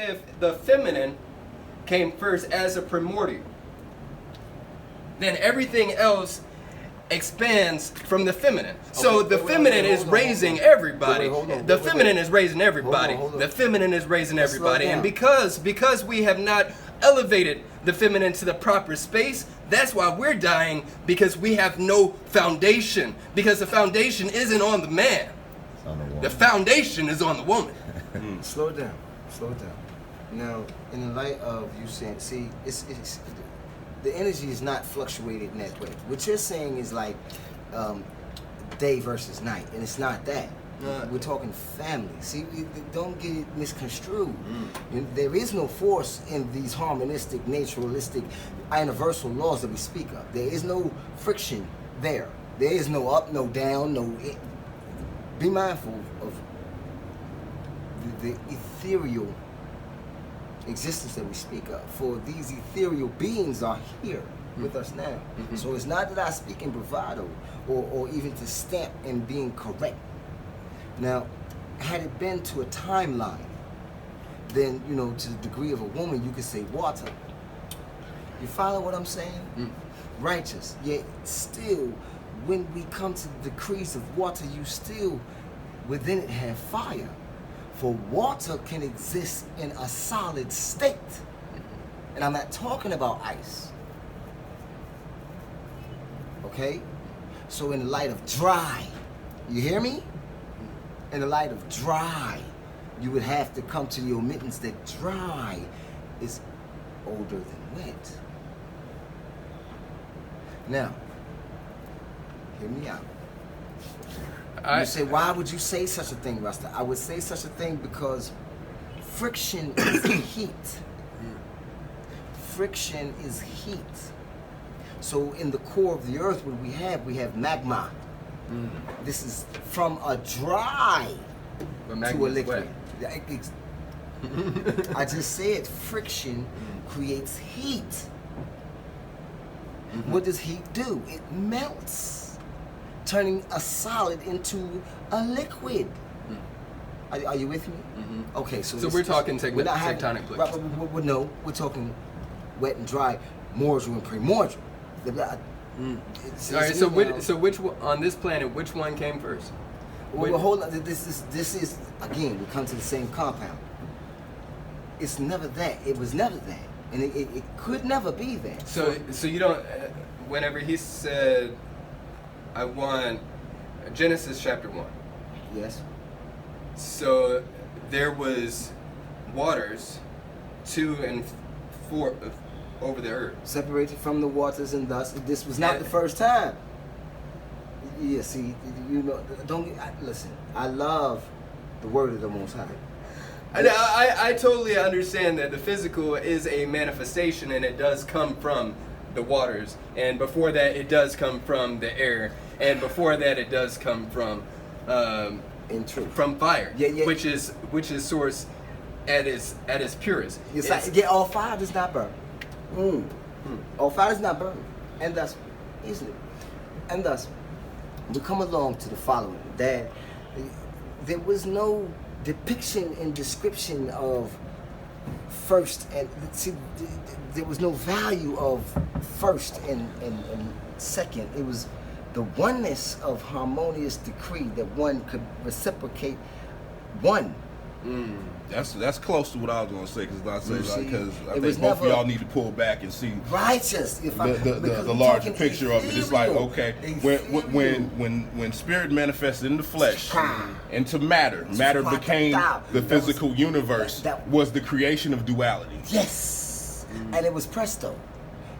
if the feminine came first as a primordial, then everything else expands from the feminine. So the feminine is raising everybody. The feminine is raising everybody. The feminine is raising everybody. And because we have not elevated the feminine to the proper space, that's why we're dying, because we have no foundation. Because the foundation isn't on the man. The foundation is on the woman. Slow down. Now, in the light of you saying, see, it's the energy is not fluctuated in that way. What you're saying is like day versus night, and it's not that. We're talking family. See, don't get it misconstrued. There is no force in these harmonistic, naturalistic, universal laws that we speak of. There is no friction there. There is no up, no down, be mindful of the ethereal existence that we speak of. For these ethereal beings are here with us now. So it's not that I speak in bravado or even to stamp in being correct. Now, had it been to a timeline, then, to the degree of a woman, you could say water. You follow what I'm saying? Righteous. Yet still, when we come to the decrees of water, you still within it have fire. For water can exist in a solid state. And I'm not talking about ice. Okay? So in the light of dry, you hear me? In the light of dry, you would have to come to the omittance that dry is older than wet. Now, hear me out. You say, why would you say such a thing, Rasta? I would say such a thing because friction is heat. Friction is heat. So in the core of the earth, what we have magma. This is from a dry to a liquid. I just said friction creates heat. What does heat do? It melts, turning a solid into a liquid. Are you with me? Okay, so we're talking tectonic plates. No, we're talking wet and dry, mortal and primordial. All right. So which one, on this planet, which one came first? Well, hold on. This is again. We come to the same compound. It's never that. It was never that, and it could never be that. So you don't. Whenever he said, "I want," Genesis chapter 1. Yes. So there was waters 2 and 4 over the earth, separated from the waters, and thus this was not the first time. Yeah, see, listen. I love the word of the Most High. I totally understand that the physical is a manifestation, and it does come from the waters, and before that it does come from the air, and before that it does come from in truth, from fire, which is source at its purest. All fire does not burn. All fire does not burn, and thus easily, and thus we come along to the following: that there was no depiction and description of first, and see, there was no value of first and second. It was the oneness of harmonious decree that one could reciprocate one. That's close to what I was gonna say, because I think both of y'all need to pull back and see righteous the larger picture of it. It's like, okay, when spirit manifested in the flesh into matter became the physical universe, was the creation of duality. Yes, and it was presto.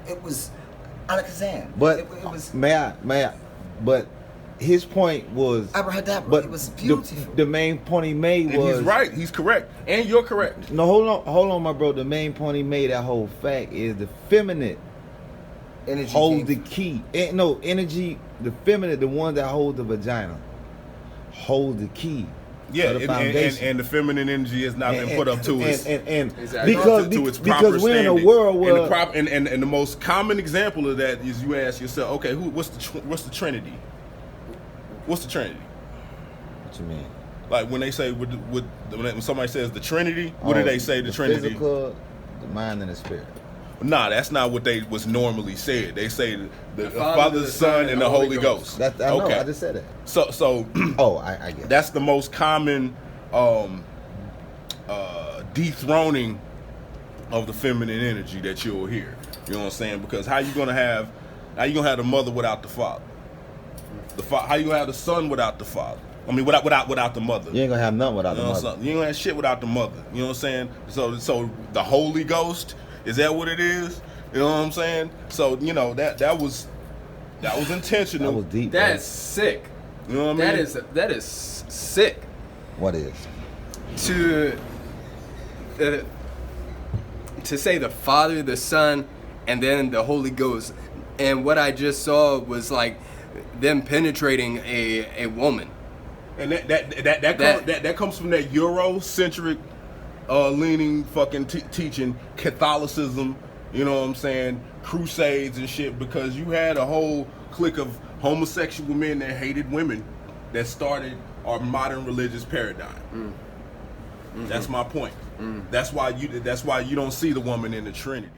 It was alakazam. But it was. May I? But his point was, abracadabra. But it was beautiful. The main point he made was, he's right. He's correct, and you're correct. No, hold on, my bro. The main point he made, that whole fact, is the feminine energy holds the key. Energy. The feminine, the one that holds the vagina, holds the key. Yeah, and the feminine energy has not been put up to its exactly. because we're in a world where and the most common example of that is you ask yourself, okay, what's the Trinity? What's the Trinity? What you mean? Like when they say when somebody says the Trinity, what do they say the Trinity? Physical, the mind, and the spirit. Nah, that's not what they was normally said. They say the Father, the Son, and the Holy Ghost. I know, I just said that. So oh, I get it. That's the most common dethroning of the feminine energy that you'll hear. You know what I'm saying? Because how you gonna have the mother without the father? How you gonna have the son without the father? I mean, without the mother. You ain't gonna have nothing without the mother. You ain't gonna have shit without the mother. You know what I'm saying? So the Holy Ghost, is that what it is? You know what I'm saying? So that was intentional. That was deep. That's sick. You know what I mean? That is sick. What is? To say the Father, the Son, and then the Holy Ghost. And what I just saw was like them penetrating a woman. And that comes from that Eurocentric leaning fucking teaching, Catholicism, you know what I'm saying, crusades and shit, because you had a whole clique of homosexual men that hated women that started our modern religious paradigm. Mm-hmm. That's my point. That's why you don't see the woman in the Trinity.